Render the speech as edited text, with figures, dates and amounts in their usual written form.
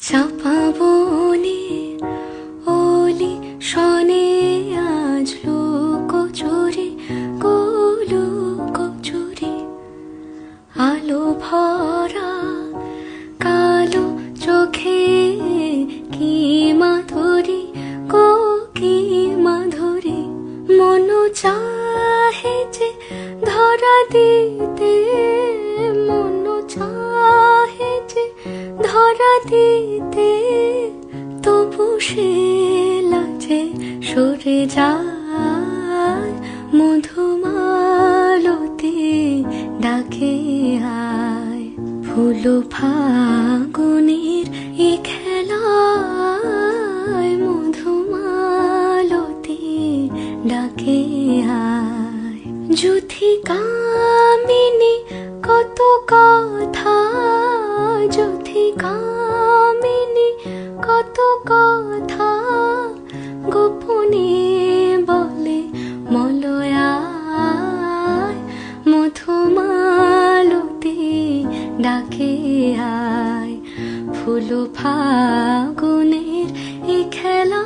চাপা বনে ওলি শনে আজ লুকোচুরি লুকোচুরি আলো ভরা কালো চোখে কি মাধুরী গো কি মাধুরী মন চাহে যে ধরা দিতে মন চাহে যে ধরা দিতে তবু সে লাজে সরে যায় মধুমালতি ডাকে আয় ফুল ফাগুনের এ খেলায় মধুমালতি ডাকে আয় যুথি কামিনী কত কথা যুথি কামিনী কত কথা গোপনে বলে মলয়ায় মধুমালতি ডাকে আয় ফুল ফাগুনের এ খেলা